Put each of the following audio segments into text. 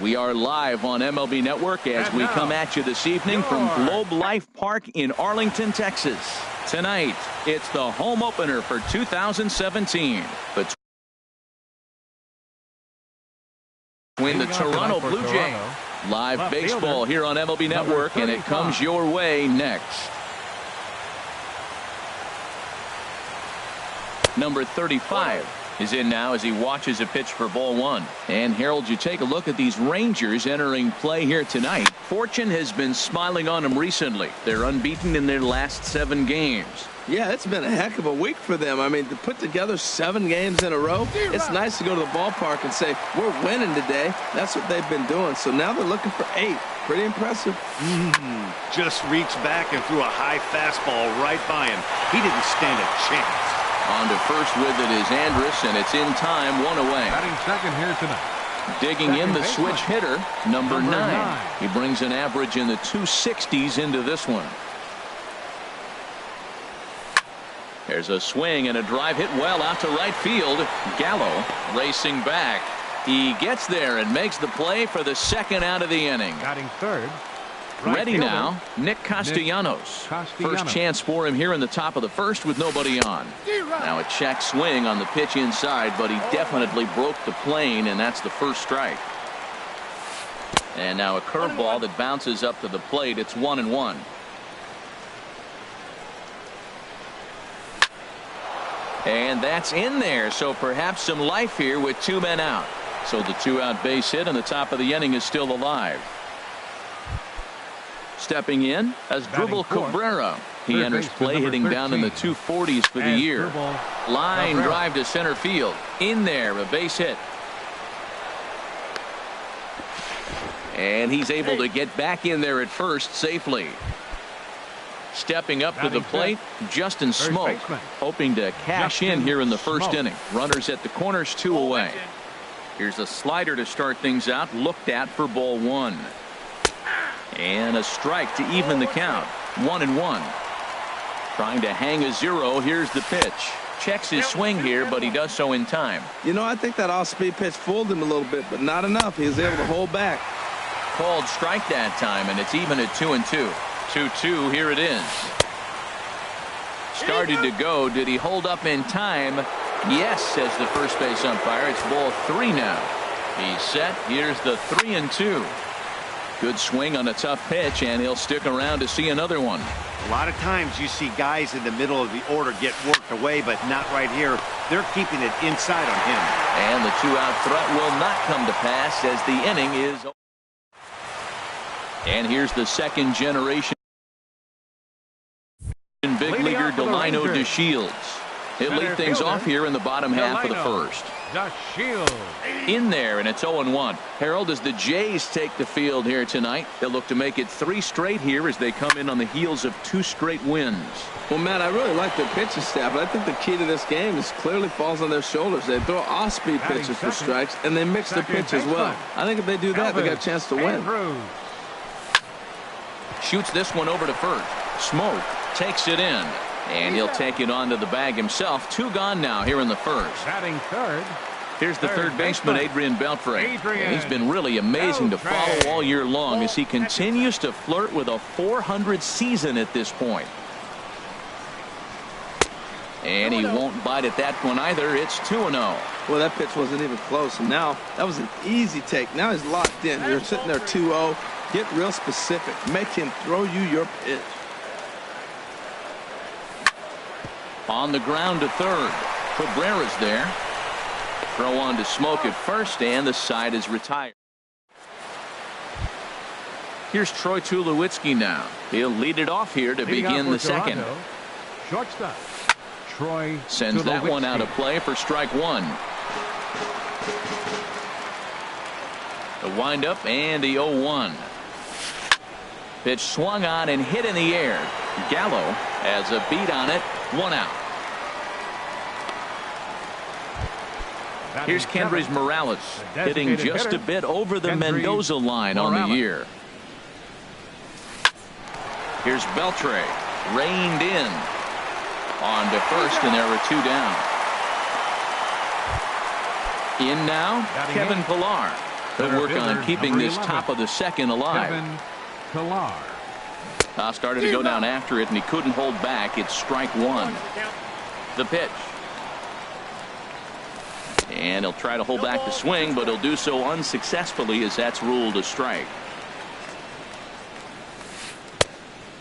We are live on MLB Network as we come at you this evening from Globe Life Park in Arlington, Texas. Tonight, it's the home opener for 2017 between the Toronto Blue Jays. Live baseball here on MLB Network, and it comes your way next. Number 35 is in now as he watches a pitch for ball one. And Harold, you take a look at these Rangers entering play here tonight. Fortune has been smiling on them recently. They're unbeaten in their last 7 games. Yeah, it's been a heck of a week for them. I mean, to put together 7 games in a row, it's nice to go to the ballpark and say, we're winning today. That's what they've been doing. So now they're looking for 8. Pretty impressive. Just reached back and threw a high fastball right by him. He didn't stand a chance. On to first with it is Andrus, and it's in time, 1 away. Batting second here tonight. Digging in the switch hitter, number 9. He brings an average in the 260s into this one. There's a swing and a drive hit well out to right field. Gallo racing back. He gets there and makes the play for the 2nd out of the inning. Batting third. Ready now, Nick Castellanos. First chance for him here in the top of the 1st with nobody on. Now a check swing on the pitch inside, but he definitely broke the plane, and that's the first strike. And now a curveball that bounces up to the plate. It's 1-1. And that's in there, so perhaps some life here with 2 men out. So the 2-out base hit, and the top of the inning is still alive. Stepping in as Dribble Cabrera. He enters play hitting down in the 240s for the year. Line drive to center field. In there, a base hit. And he's able to get back in there at first safely. Stepping up to the plate, Justin Smoke, hoping to cash in here in the 1st inning. Runners at the corners, 2 away. Here's a slider to start things out, looked at for ball 1. And a strike to even the count. 1-1. Trying to hang a 0. Here's the pitch. Checks his swing here, but he does so in time. You know, I think that off-speed pitch fooled him a little bit, but not enough. He was able to hold back. Called strike that time, and it's even at 2-2. 2-2. Here it is. Started to go. Did he hold up in time? Yes, says the first base umpire. It's ball 3 now. He's set. Here's the 3-2. Good swing on a tough pitch, and he'll stick around to see another one. A lot of times you see guys in the middle of the order get worked away, but not right here. They're keeping it inside on him. And the 2-out threat will not come to pass as the inning is. And here's the 2nd generation big leaguer Delino DeShields. He'll lead things off here in the bottom half of the 1st. In there, and it's 0-1. Harold, as the Jays take the field here tonight, they'll look to make it 3 straight here as they come in on the heels of 2 straight wins. Well, Matt, I really like their pitching staff, but I think the key to this game is clearly falls on their shoulders. They throw off-speed pitches for strikes, and they mix the pitch as well. I think if they do that, they got a chance to win. Shoots this one over to first. Smoke takes it in. And he'll take it onto the bag himself. 2 gone now here in the 1st. Batting third. Here's the 3rd baseman, Adrian Beltre. And he's been really amazing to follow all year long as he continues to flirt with a .400 season at this point. And he won't bite at that one either. It's 2-0. Well, that pitch wasn't even close. And now that was an easy take. Now he's locked in. You're sitting there 2-0. Get real specific. Make him throw you your pitch. On the ground to 3rd. Cabrera's there. Throw on to Smoke at first, and the side is retired. Here's Troy Tulowitzki now. He'll lead it off here to begin the 2nd. Shortstop Troy sends that one out of play for strike 1. The windup and the 0-1. Pitch swung on and hit in the air. Gallo has a beat on it. 1 out. Here's Kendrys Morales hitting just a bit over the Mendoza line on the year. Here's Beltre, reined in. On to first, and there are 2 down. In now, Kevin Pillar. He'll work on keeping this top of the second alive. Started to go down after it, and he couldn't hold back. It's strike one. The pitch. And he'll try to hold back the swing, but he'll do so unsuccessfully as that's ruled a strike.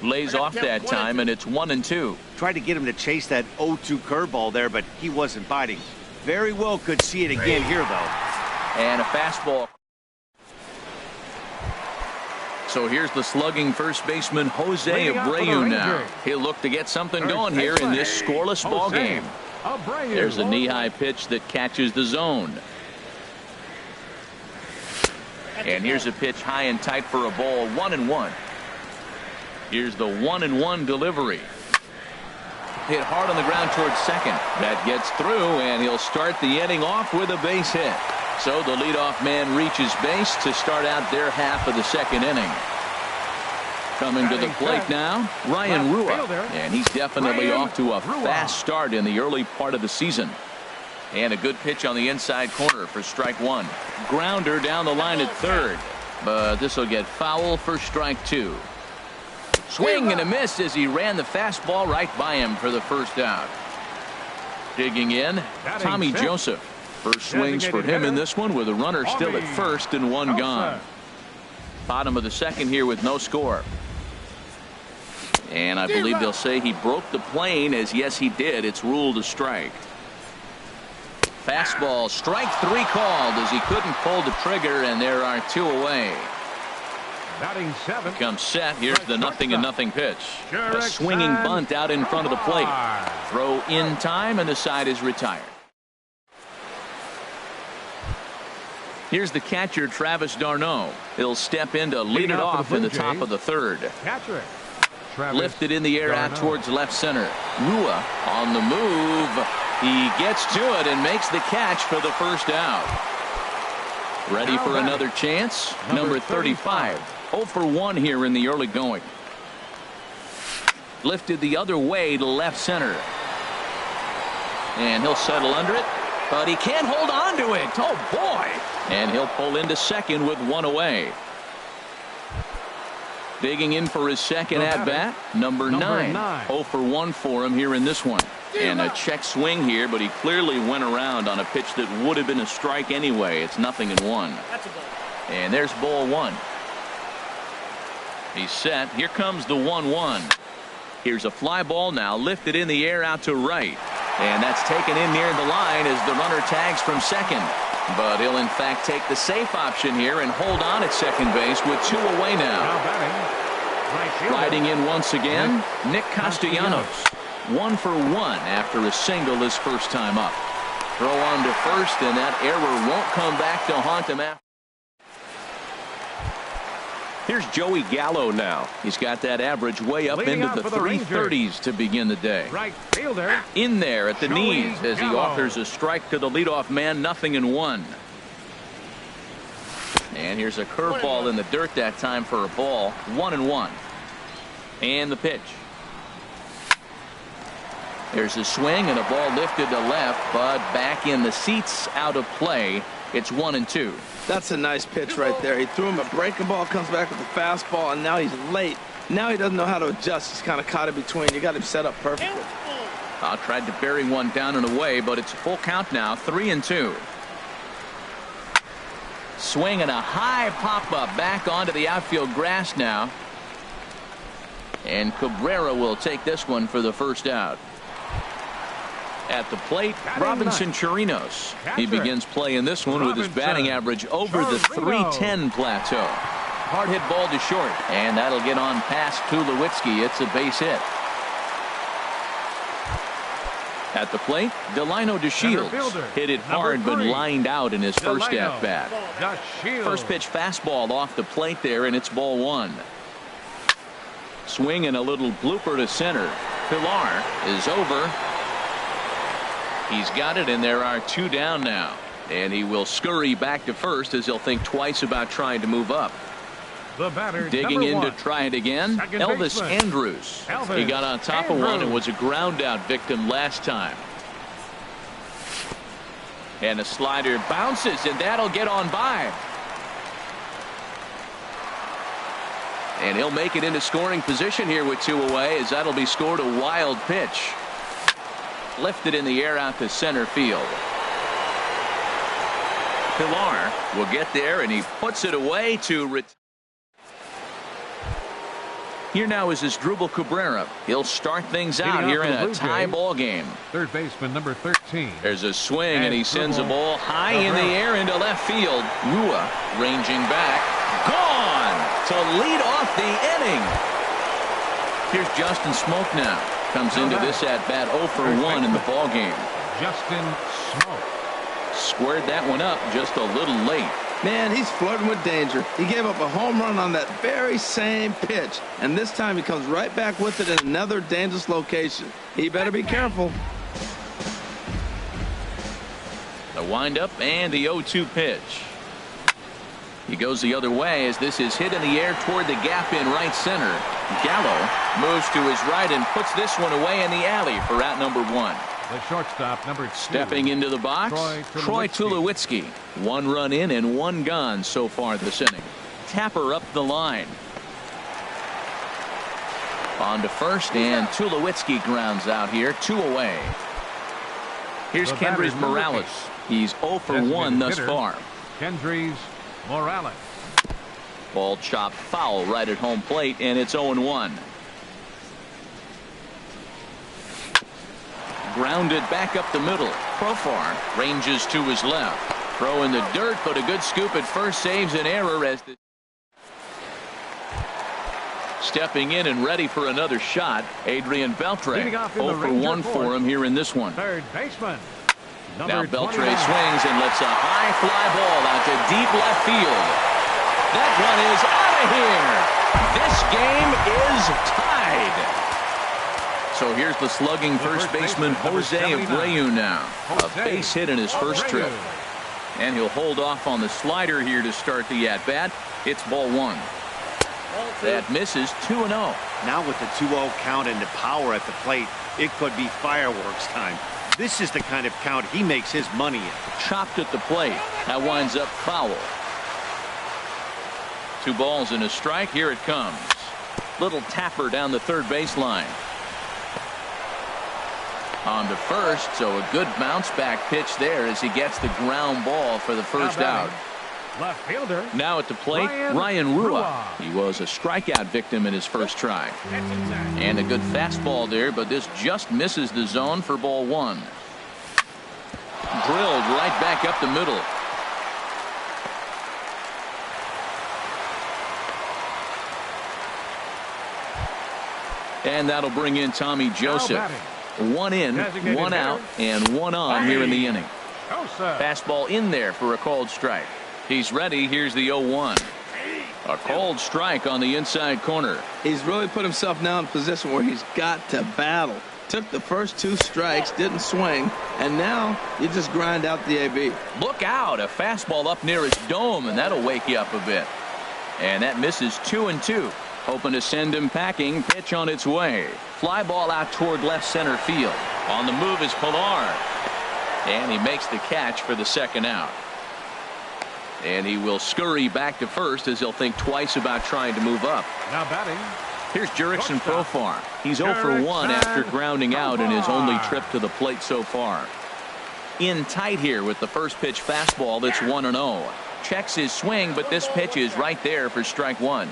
Lays off that time, and it's 1-2. Tried to get him to chase that 0-2 curveball there, but he wasn't biting. Very well could see it again here, though. And a fastball. So here's the slugging first baseman Jose Abreu now. He'll look to get something going here in this scoreless ball game. There's a knee-high pitch that catches the zone. And here's a pitch high and tight for a ball, 1-1. Here's the 1-1 delivery. Hit hard on the ground towards second. That gets through, and he'll start the inning off with a base hit. So the leadoff man reaches base to start out their half of the second inning. Coming to the plate now, Ryan Rua. And he's definitely off to a fast start in the early part of the season. And a good pitch on the inside corner for strike one. Grounder down the line at third. But this will get foul for strike two. Swing and a miss as he ran the fastball right by him for the first out. Digging in, Tommy Joseph. First swings for him in this one with a runner still at first and one gone. Bottom of the second here with no score. And I believe they'll say he broke the plane, as yes he did. It's ruled a strike. Fastball, strike three called as he couldn't pull the trigger, and there are two away. Batting seven. Comes set. Here's the 0-0 pitch. A swinging bunt out in front of the plate. Throw in time, and the side is retired. Here's the catcher, Travis d'Arnaud. He'll step in to lead it off in the top of the third. Catcher. Lifted in the air out towards left center. Rua on the move. He gets to it and makes the catch for the first out. Ready for another chance? Number 35. 0 for 1 here in the early going. Lifted the other way to left center. And he'll settle under it, but he can't hold on to it. Oh, boy. And he'll pull into second with one away. Digging in for his second at-bat, number 9. 0 for 1 for him here in this one. And a check swing here, but he clearly went around on a pitch that would have been a strike anyway. It's 0-1. And there's ball one. He's set. Here comes the 1-1. Here's a fly ball now, lifted in the air out to right. And that's taken in near the line as the runner tags from second. But he'll in fact take the safe option here and hold on at second base with two away now. Riding in once again, Nick Castellanos. 1 for 1 after a single his first time up. Throw on to first, and that error won't come back to haunt him after. Here's Joey Gallo now. He's got that average way up into the 330s to begin the day. Right fielder. In there at the knees as he offers a strike to the leadoff man, 0-1. And here's a curveball in the dirt that time for a ball, 1-1. And the pitch. There's a swing and a ball lifted to left, but back in the seats, out of play. It's 1-2. That's a nice pitch right there. He threw him a breaking ball, comes back with a fastball, and now he's late. Now he doesn't know how to adjust. He's kind of caught in between. You got him set up perfectly. Tried to bury one down and away, but it's a full count now, 3-2. Swing and a high pop-up back onto the outfield grass now. And Cabrera will take this one for the first out. At the plate, Robinson Chirinos. He begins playing this one with his batting average over the 310 plateau. Hard hit ball to short, and that'll get on past Tulowitzki. It's a base hit. At the plate, Delino DeShields hit it hard but lined out in his first at-bat. First pitch fastball off the plate there, and it's ball one. Swing and a little blooper to center. Pilar is over. He's got it, and there are two down now. And he will scurry back to first as he'll think twice about trying to move up. The batter, digging in to one. try it again. Elvis Andrus. He got on top of one and was a ground out victim last time. And a slider bounces, and that'll get on by. And he'll make it into scoring position here with 2 away, as that'll be scored. A wild pitch. Lifted in the air out to center field. Pilar will get there, and he puts it away to here now is Asdrubal Cabrera. He'll start things out here in a tie ball game. Third baseman number 13. There's a swing, and he sends a ball high in the air into left field. Rua ranging back. Gone to lead off the inning. Here's Justin Smoke now. Comes into this at-bat 0 for 1 in the ball game. Justin Smoke. Squared that one up just a little late. Man, he's flirting with danger. He gave up a home run on that very same pitch, and this time he comes right back with it in another dangerous location. He better be careful. The windup and the 0-2 pitch. He goes the other way as this is hit in the air toward the gap in right center. Gallo moves to his right and puts this one away in the alley for out number 1. The shortstop, number 2. Stepping into the box, Troy Tulowitzki. 1 run in and 1 gone so far this inning. Tapper up the line. On to first, and Tulowitzki grounds out here. 2 away. Here's Kendrys Morales. He's 0 for 1 thus far. Kendrys Morales. Ball chopped foul right at home plate, and it's 0-1. Grounded back up the middle. Profar ranges to his left. Throw in the dirt, but a good scoop at first saves an error as the stepping in and ready for another shot. Adrian Beltre. 0 for 1 for him here in this one. Third baseman. Now Beltre swings and lets a high fly ball out to deep left field. That one is out of here. This game is tied. So here's the slugging first baseman Jose Abreu now. A base hit in his first trip. And he'll hold off on the slider here to start the at-bat. It's ball 1. That misses. 2-0. Now with the 2-0 count and the power at the plate, it could be fireworks time. This is the kind of count he makes his money in. Chopped at the plate. That winds up foul. 2 balls and a strike. Here it comes. Little tapper down the third baseline. On to first, so a good bounce back pitch there as he gets the ground ball for the first out. Left fielder. Now at the plate, Ryan Rua. He was a strikeout victim in his first try. And a good fastball there, but this just misses the zone for ball 1. Drilled right back up the middle. And that'll bring in Tommy Joseph. 1 in, 1 out, and 1 on here in the inning. Fastball in there for a called strike. He's ready. Here's the 0-1. A called strike on the inside corner. He's really put himself now in a position where he's got to battle. Took the first 2 strikes, didn't swing, and now you just grind out the AB. Look out. A fastball up near his dome, and that'll wake you up a bit. And that misses 2-2. Hoping to send him packing. Pitch on its way. Fly ball out toward left center field. On the move is Pilar. And he makes the catch for the second out. And he will scurry back to first as he'll think twice about trying to move up. Now batting. Here's Jurickson Profar. He's 0 for 1 after grounding out in his only trip to the plate so far. In tight here with the first pitch fastball that's 1-0. Checks his swing, but this pitch is right there for strike 1.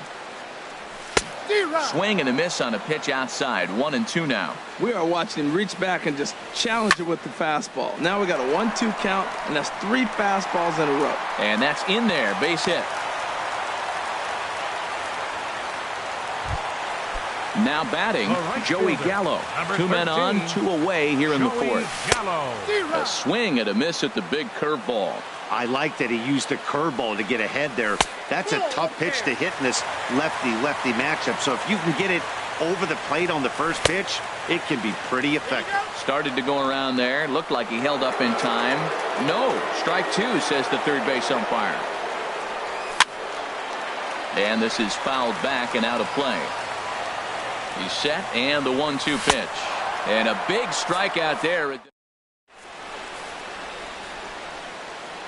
Swing and a miss on a pitch outside. 1-2 now. We are watching him reach back and just challenge it with the fastball. Now we got a 1-2 count, and that's 3 fastballs in a row. And that's in there. Base hit. Now batting, Joey Gallo. 2 men on, 2 away here in the 4th. A swing and a miss at the big curveball. I like that he used the curveball to get ahead there. That's a tough pitch to hit in this lefty-lefty matchup. So if you can get it over the plate on the first pitch, it can be pretty effective. Started to go around there. Looked like he held up in time. No. Strike 2, says the third base umpire. And this is fouled back and out of play. He's set, and the 1-2 pitch. And a big strikeout there.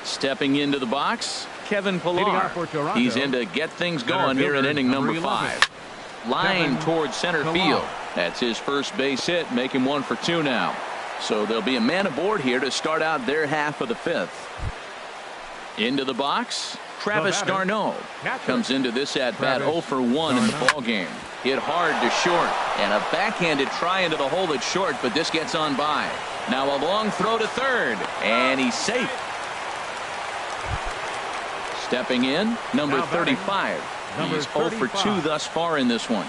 Stepping into the box, Kevin Pilar. He's in to get things going here in inning number 5. line towards center field. That's his first base hit, make him 1 for 2 now. So there'll be a man aboard here to start out their half of the 5th. Into the box, Travis d'Arnaud comes into this at bat 0 for 1 in the ball game. Hit hard to short, and a backhanded try into the hole at short, but this gets on by. Now a long throw to third, and he's safe. Stepping in, number 35. He's 0 for 2 thus far in this one.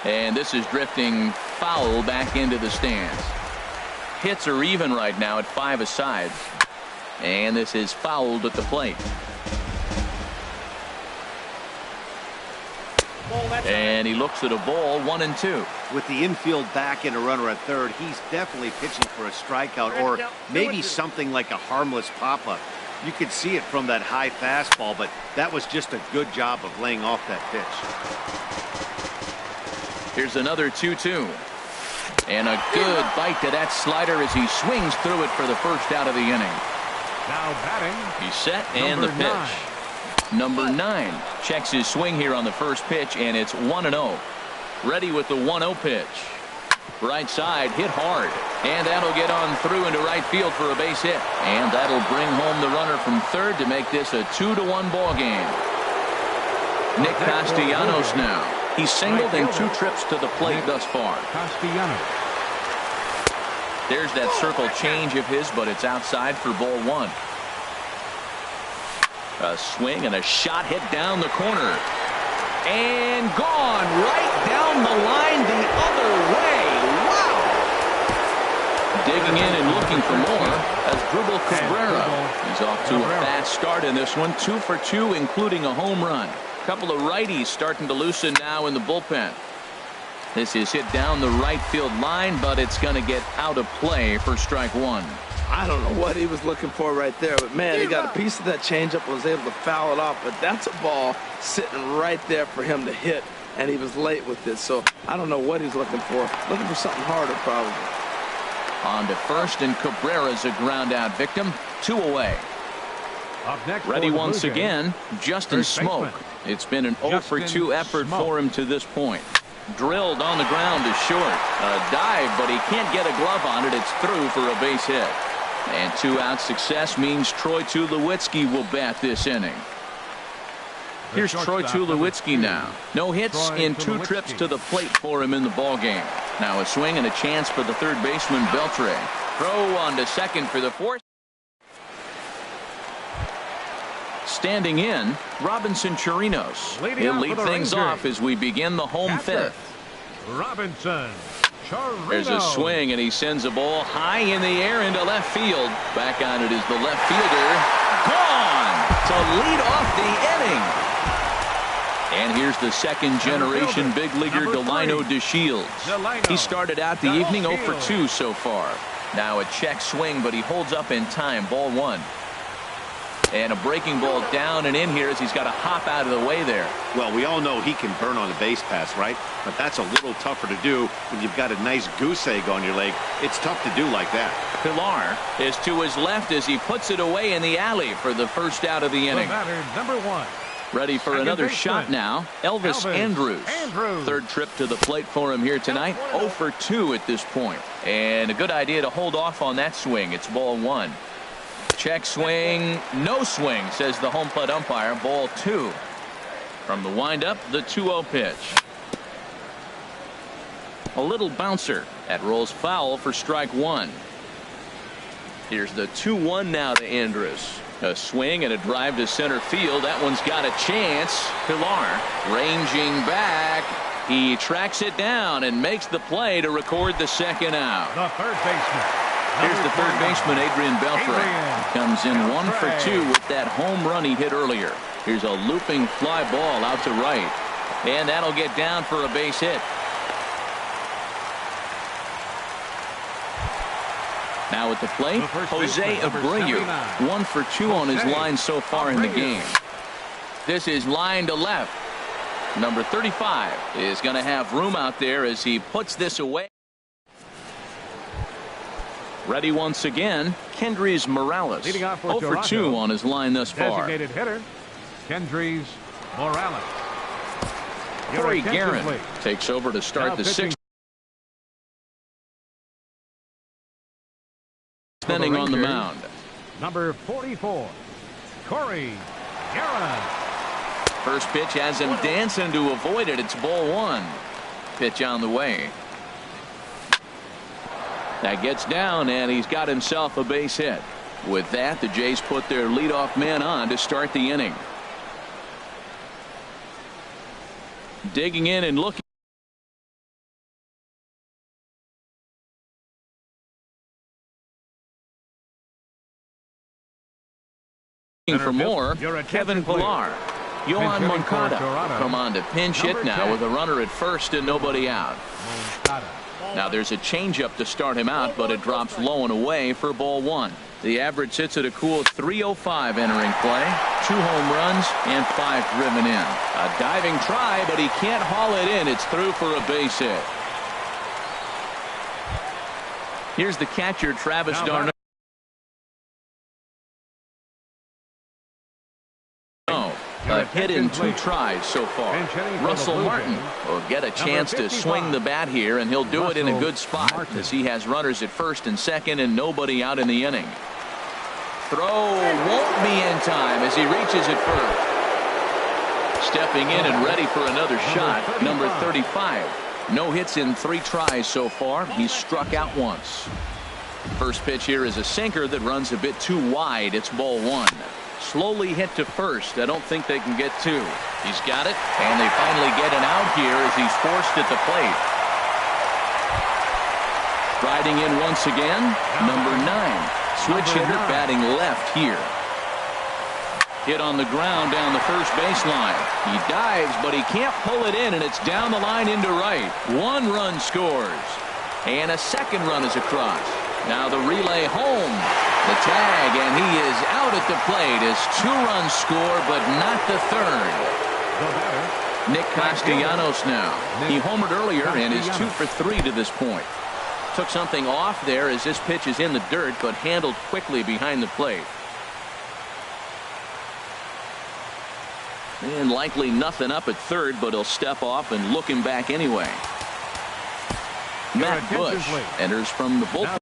And this is drifting foul back into the stands. Hits are even right now at 5 aside. And this is fouled at the plate. And he looks at a ball, 1-2. With the infield back and a runner at third, he's definitely pitching for a strikeout or maybe something like a harmless pop-up. You could see it from that high fastball, but that was just a good job of laying off that pitch. Here's another 2-2. And a good bite to that slider as he swings through it for the first out of the inning. Now batting. He's set and the pitch. Number 9 checks his swing here on the first pitch, and it's 1-0. Ready with the 1-0 pitch. Right side, hit hard. And that'll get on through into right field for a base hit. And that'll bring home the runner from third to make this a 2-1 ball game. Nick Castellanos now. He's singled in 2 trips to the plate thus far. There's that circle change of his, but it's outside for ball 1. A swing and a shot hit down the corner. And gone right down the line the other way. Wow! Digging in and looking for more as Dribble Cabrera. He's off to a fast start in this one. 2 for 2, including a home run. Couple of righties starting to loosen now in the bullpen. This is hit down the right field line, but it's going to get out of play for strike 1. I don't know what he was looking for right there, but man, he got a piece of that changeup, was able to foul it off, but that's a ball sitting right there for him to hit, and he was late with it. So I don't know what he's looking for something harder probably. On to first, and Cabrera's a ground out victim. 2 away. Up next, ready once again, Justin Smoke. It's been an 0 for 2 effort for him to this point. Drilled on the ground to short. A dive, but he can't get a glove on it. It's through for a base hit. And 2-out success means Troy Tulowitzki will bat this inning. Here's Troy Tulowitzki now. No hits in 2 trips to the plate for him in the ball game. Now a swing and a chance for the third baseman Beltre. Throw on to second for the 4th. Standing in, Robinson Chirinos. He'll lead things off as we begin the home 5th. Robinson Chirinos. There's a swing, and he sends a ball high in the air into left field. Back on it is the left fielder. Gone to lead off the inning. And here's the second-generation big leaguer Delino DeShields. He started out the evening 0 for 2 so far. Now a check swing, but he holds up in time. Ball 1. And a breaking ball down and in here as he's got to hop out of the way there. Well, we all know he can burn on the base pass, right? But that's a little tougher to do when you've got a nice goose egg on your leg. It's tough to do like that. Pilar is to his left as he puts it away in the alley for the first out of the inning. Number 1. Ready for another shot now. Elvis Andrus. Third trip to the plate for him here tonight. 0 for 2 at this point. And a good idea to hold off on that swing. It's ball 1. Check swing, no swing, says the home plate umpire. Ball 2. From the windup, the 2-0 pitch. A little bouncer. That rolls foul for strike 1. Here's the 2-1 now to Andrus. A swing and a drive to center field. That one's got a chance. Pilar ranging back. He tracks it down and makes the play to record the second out. The third baseman. Here's the third baseman, Adrian Beltre. Comes in 1 for 2 with that home run he hit earlier. Here's a looping fly ball out to right. And that'll get down for a base hit. Now at the plate, Jose Abreu. 1 for 2 on his line so far in the game. This is line to left. Number 35 is going to have room out there as he puts this away. Ready once again, Kendrys Morales. 0 for 2 on his line thus far. Designated hitter, Kendrys Morales. Corey Guerin takes over to start the sixth inning on the mound. Number 44, Corey Guerin. First pitch has him dancing to avoid it. It's ball one. Pitch on the way. That gets down, and he's got himself a base hit. With that, the Jays put their leadoff man on to start the inning. Digging in and looking for more, Kevin Pillar. Yohan Moncada come on to pinch hit now with a runner at first and nobody out. Now there's a changeup to start him out, but it drops low and away for ball one. The average sits at a cool 305 entering play. 2 home runs and 5 driven in. A diving try, but he can't haul it in. It's through for a base hit. Here's the catcher, Travis d'Arnaud. A hit in 2 tries so far. Russell Martin will get a chance to swing the bat here, and he'll do it in a good spot as he has runners at first and second and nobody out in the inning. Throw won't be in time as he reaches it first. Stepping in and ready for another shot, number 35. No hits in 3 tries so far. He's struck out once. First pitch here is a sinker that runs a bit too wide. It's ball one. Slowly hit to first. I don't think they can get 2. He's got it, and they finally get an out here as he's forced at the plate. Riding in once again, number 9. Switch hitter batting left here. Hit on the ground down the first baseline. He dives, but he can't pull it in, and it's down the line into right. 1 run scores, and a second run is across. Now the relay home. The tag, and he is out at the plate as 2 runs score, but not the third. Nick Castellanos now. He homered earlier and is 2 for 3 to this point. Took something off there as this pitch is in the dirt, but handled quickly behind the plate. And likely nothing up at third, but he'll step off and look him back anyway. Matt Bush enters from the bullpen.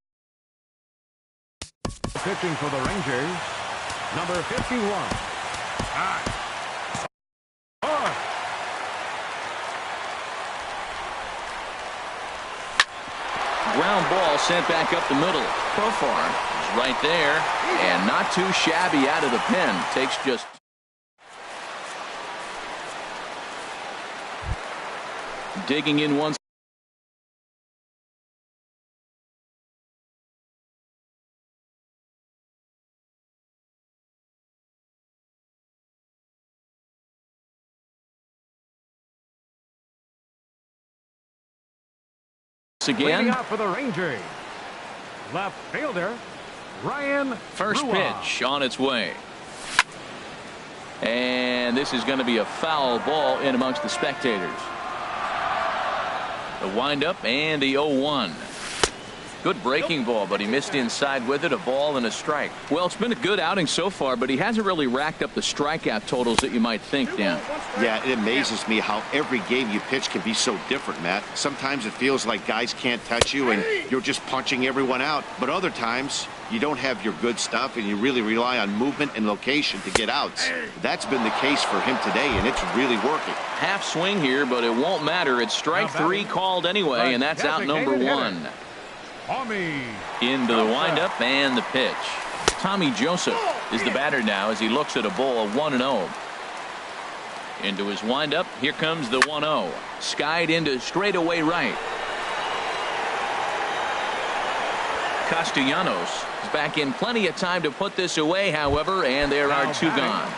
Pitching for the Rangers, number 51. Ground ball sent back up the middle. Profar is right there, and not too shabby out of the pen. Takes just digging in once. Again out for the Rangers, left fielder Ryan. First pitch on its way, and this is going to be a foul ball in amongst the spectators. The windup and the 0-1. Good breaking ball, but he missed inside with it. A ball and a strike. Well, it's been a good outing so far, but he hasn't really racked up the strikeout totals that you might think, Dan. Yeah, it amazes me how every game you pitch can be so different, Matt. Sometimes it feels like guys can't touch you and you're just punching everyone out. But other times you don't have your good stuff and you really rely on movement and location to get outs. That's been the case for him today, and it's really working. Half swing here, but it won't matter. It's strike 3 called anyway, and that's out number 1. Into the windup and the pitch. Tommy Joseph is the batter now as he looks at a ball 1-0. Into his windup. Here comes the 1-0. Skied into straightaway right. Castellanos is back in plenty of time to put this away, however, and there are 2 gone.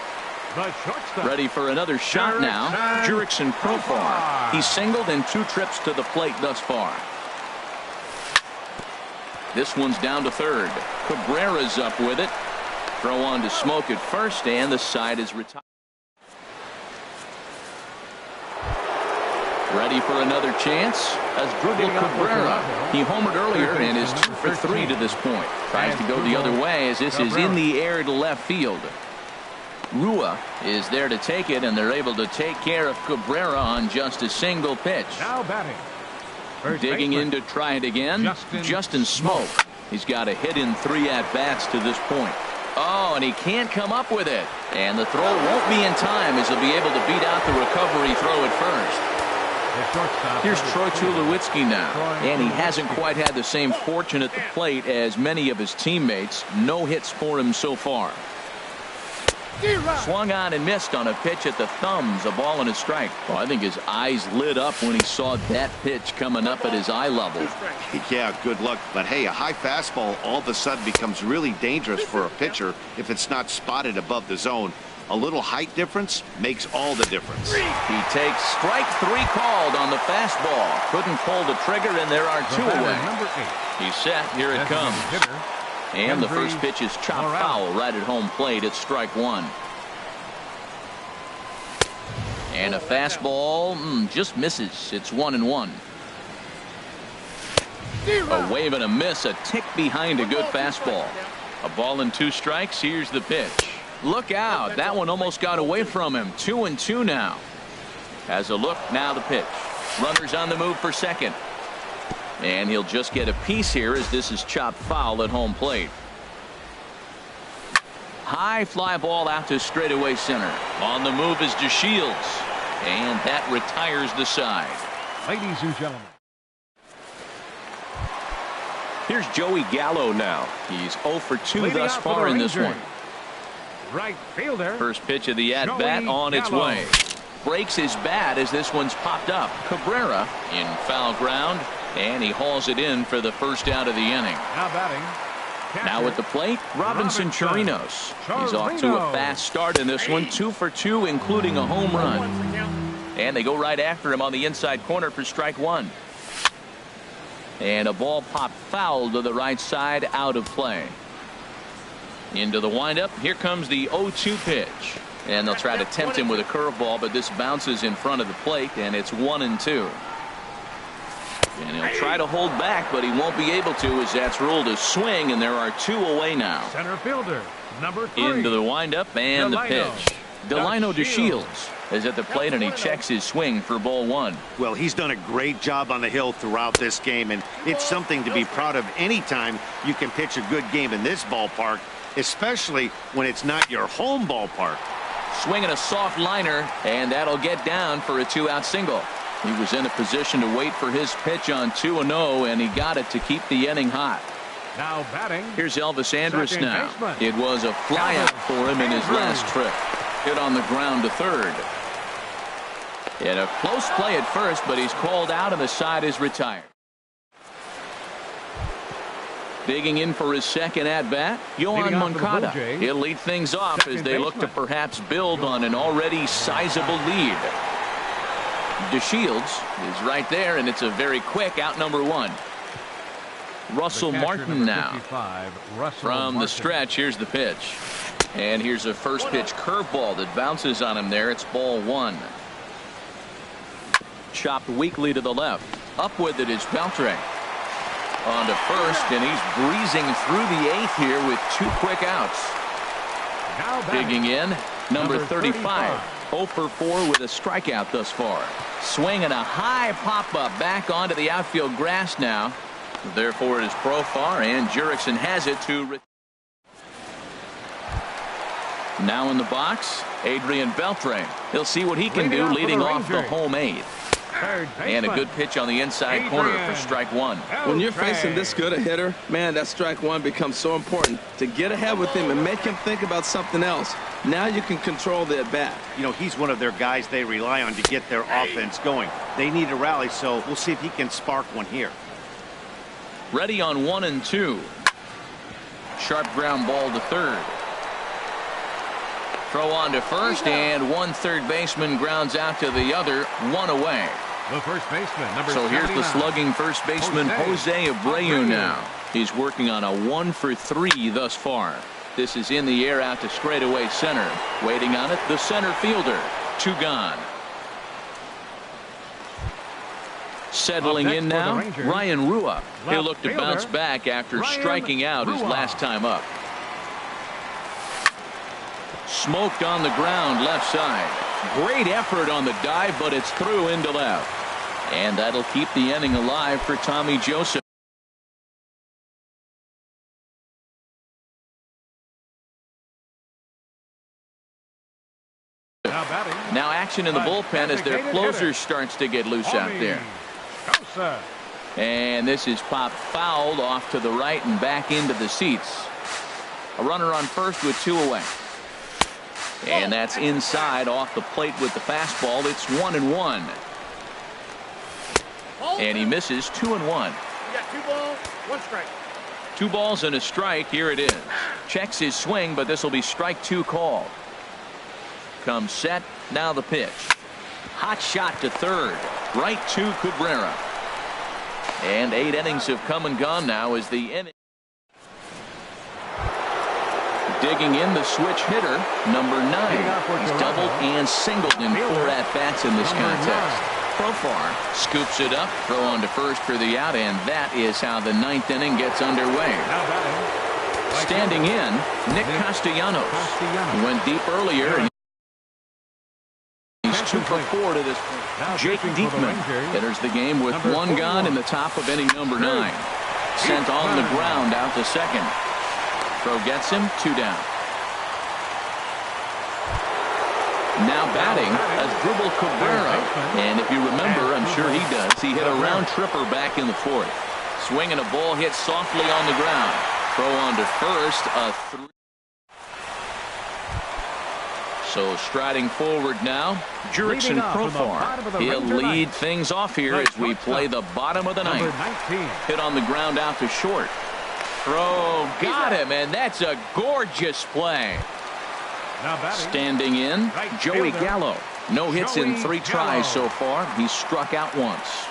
Ready for another shot now. Jurickson Profar. He's singled in 2 trips to the plate thus far. This one's down to third. Cabrera's up with it. Throw on to Smoke at first, and the side is retired. Ready for another chance. Asdrubal Cabrera. He homered earlier and is 2 for 3 to this point. Tries to go the other way as this is in the air to left field. Rua is there to take it, and they're able to take care of Cabrera on just a single pitch. Now batting. First Digging baseman. in to try it again, Justin Smoke. He's got a hit in 3 at-bats to this point. Oh, and he can't come up with it. And the throw won't be in time as he'll be able to beat out the recovery throw at first. Here's Troy Tulowitzki now, and he hasn't quite had the same fortune at the plate as many of his teammates. No hits for him so far. Swung on and missed on a pitch at the thumbs, a ball and a strike. Well, I think his eyes lit up when he saw that pitch coming up at his eye level. Yeah, good luck. But hey, a high fastball all of a sudden becomes really dangerous for a pitcher if it's not spotted above the zone. A little height difference makes all the difference. He takes strike 3 called on the fastball. Couldn't pull the trigger, and there are 2 away. He's set. Here it comes. And the first pitch is chopped foul right at home plate. It's strike 1. And a fastball just misses. It's 1-1. A wave and a miss, a tick behind a good fastball. A ball and 2 strikes. Here's the pitch. Look out. That one almost got away from him. 2-2 now. Has a look. Now the pitch. Runners on the move for second. And he'll just get a piece here as this is chopped foul at home plate. High fly ball out to straightaway center. On the move is DeShields. And that retires the side. Ladies and gentlemen. Here's Joey Gallo now. He's 0 for 2 thus far in this one. Right fielder. First pitch of the at-bat on its way. Breaks his bat as this one's popped up. Cabrera in foul ground, and he hauls it in for the first out of the inning. Now batting. Now at the plate, Robinson Chirinos. He's off to a fast start in this one. 2 for 2, including a home run. And they go right after him on the inside corner for strike 1. And a ball popped foul to the right side, out of play. Into the windup. Here comes the 0-2 pitch. And they'll try to tempt him with a curveball, but this bounces in front of the plate, and it's 1-2. And he'll try to hold back, but he won't be able to as that's ruled a swing, and there are 2 away now. Center fielder, number 3. Into the windup and the pitch. Delino DeShields is at the plate, and he checks his swing for ball 1. Well, he's done a great job on the hill throughout this game, and it's something to be proud of anytime you can pitch a good game in this ballpark, especially when it's not your home ballpark. Swinging a soft liner, and that'll get down for a 2-out single. He was in a position to wait for his pitch on 2-0, and he got it to keep the inning hot. Now batting. Here's Elvis Andrus Second now. baseman. It was a flyout for him in his last trip. Hit on the ground to third. In a close play at first, but he's called out and the side is retired. Digging in for his second at-bat, Yohan Moncada. He'll lead things off as they look to perhaps build on an already sizable lead. DeShields is right there, and it's a very quick out number 1. Russell Martin now. From the stretch, here's the pitch. And here's a first pitch curveball that bounces on him there. It's ball 1. Chopped weakly to the left. Up with it is Beltre. On to first, and he's breezing through the 8th here with 2 quick outs. Digging in, number 35. 0 for 4 with a strikeout thus far. Swinging a high pop-up back onto the outfield grass now. Therefore, it is Profar, and Jurickson has it to... Now in the box, Adrian Beltre. He'll see what he can do leading off the home 8th. And a good pitch on the inside corner for strike 1. When you're facing this good a hitter, man, that strike 1 becomes so important to get ahead with him and make him think about something else. Now you can control the at-bat. You know, he's one of their guys they rely on to get their offense going. They need a rally, so we'll see if he can spark one here. Ready on 1 and 2. Sharp ground ball to third. Throw on to first, and one third baseman grounds out to the other, 1 away. The first baseman, number So here's the 79. slugging first baseman, Jose Abreu now. He's working on a 1 for 3 thus far. This is in the air out to straightaway center. Waiting on it, the center fielder. 2 gone. Settling in now, Ryan Rua. He'll look to bounce back after striking out his last time up. Smoked on the ground left side. Great effort on the dive, but it's through into left. And that'll keep the inning alive for Tommy Joseph. Now action in the bullpen as their closer starts to get loose out there. And this is popped fouled off to the right and back into the seats. A runner on first with 2 away. And that's inside off the plate with the fastball. It's 1-1. And he misses 2-1. You got 2 balls, 1 strike. 2 balls and a strike. Here it is. Checks his swing, but this will be strike 2 called. Comes set. Now the pitch. Hot shot to third. Right to Cabrera. And 8 innings have come and gone now as the inning. Digging in the switch hitter, number 9. He's doubled and singled in 4 at-bats in this contest. Profar scoops it up, throw on to first for the out, and that is how the 9th inning gets underway. Standing in, Nick Castellanos. He went deep earlier, and he's 2 for 4 to this point. Jake Diekman enters the game with 1 gone in the top of inning number 9. Sent on the ground out to second. Throw gets him, 2 down. Now batting Asdrubal Cabrera. And if you remember, I'm sure he does, he hit a round tripper back in the 4th. Swinging a ball hit softly on the ground. Throw on to first, a 3. So striding forward now, Jurickson Profar. He'll lead things off here as we play the bottom of the 9th. Hit on the ground out to short. Throw got him, and that's a gorgeous play. Standing in, Joey Gallo. No hits in 3 tries so far. He's struck out once.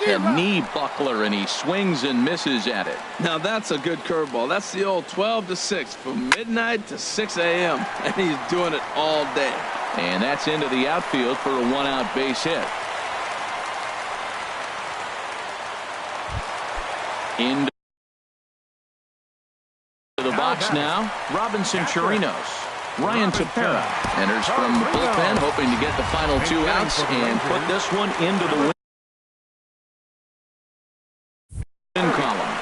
A knee buckler, and he swings and misses at it. Now that's a good curveball. That's the old 12 to 6 from midnight to 6 a.m. and he's doing it all day. And that's into the outfield for a 1-out base hit. Into the box now, Robinson Chirinos. Ryan Tepera enters from the bullpen, hoping to get the final 2 outs and put this one into the win column.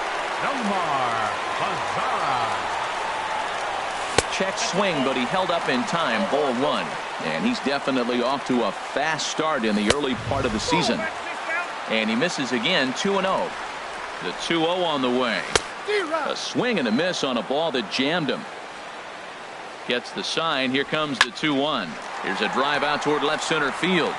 Check swing, but he held up in time. Ball 1. And he's definitely off to a fast start in the early part of the season. And he misses again, 2-0. The 2-0 on the way. A swing and a miss on a ball that jammed him. Gets the sign. Here comes the 2-1. Here's a drive out toward left center field.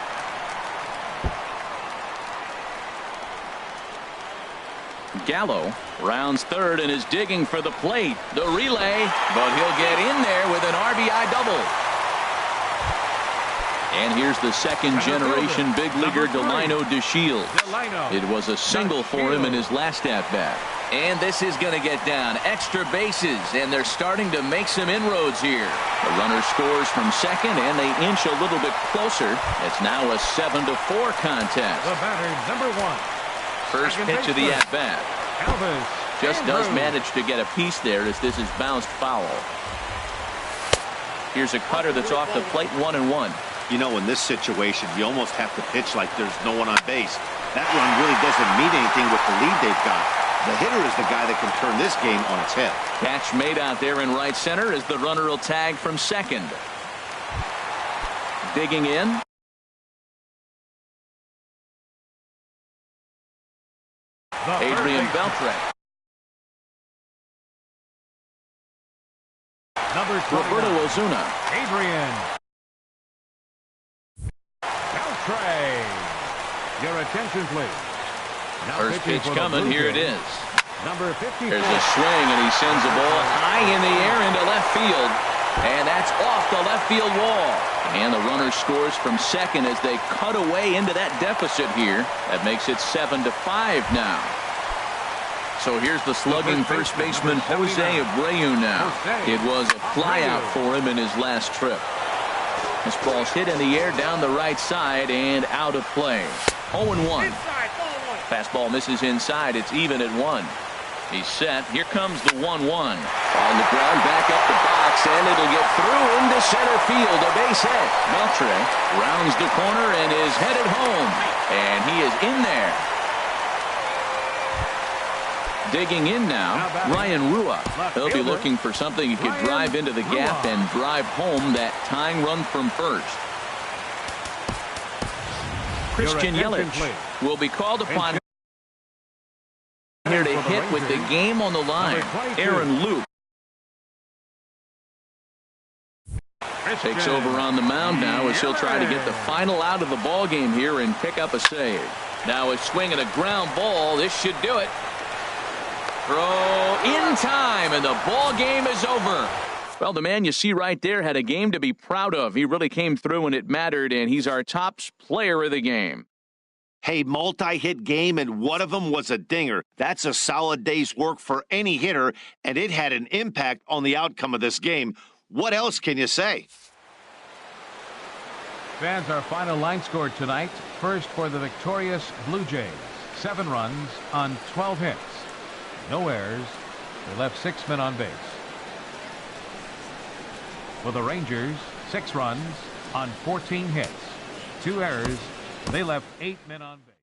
Gallo rounds third and is digging for the plate. The relay, but he'll get in there with an RBI double. And here's the second generation big leaguer Delino DeShields. It was a single for him in his last at bat. And this is going to get down. Extra bases, and they're starting to make some inroads here. The runner scores from second, and they inch a little bit closer. It's now a 7-4 contest. The batter, number 1. First pitch of the at-bat. Just does manage to get a piece there as this is bounced foul. Here's a cutter that's off the plate, 1-1. You know, in this situation, you almost have to pitch like there's no one on base. That run really doesn't mean anything with the lead they've got. The hitter is the guy that can turn this game on its head. Catch made out there in right center as the runner will tag from second. Digging in. Adrian Beltre. Roberto Ozuna. Adrian Beltre. Your attention, please. First pitch coming. Here it is. Number 50. There's a swing, and he sends the ball high in the air into left field. And that's off the left field wall. And the runner scores from second as they cut away into that deficit here. That makes it 7-5 now. So here's the slugging first baseman Jose Abreu now. It was a flyout for him in his last trip. This ball's hit in the air down the right side and out of play. 0-1. Fastball misses inside. It's even at 1. He's set. Here comes the 1-1. On the ground, back up the box, and it'll get through into center field. A base hit. Beltre rounds the corner and is headed home. And he is in there. Digging in now, Ryan Rua. He'll be looking for something he could drive into the gap and drive home that tying run from first. Christian Yelich will be called upon here to hit with the game on the line. Aaron Luke takes over on the mound now as he'll try to get the final out of the ball game here and pick up a save. Now a swing and a ground ball. This should do it. Throw in time, and the ball game is over. Well, the man you see right there had a game to be proud of. He really came through when it mattered, and he's our top player of the game. Hey, multi-hit game, and one of them was a dinger. That's a solid day's work for any hitter, and it had an impact on the outcome of this game. What else can you say? Fans, our final line score tonight. First for the victorious Blue Jays. 7 runs on 12 hits. No errors. They left 6 men on base. For the Rangers, 6 runs on 14 hits. 2 errors. They left 8 men on base.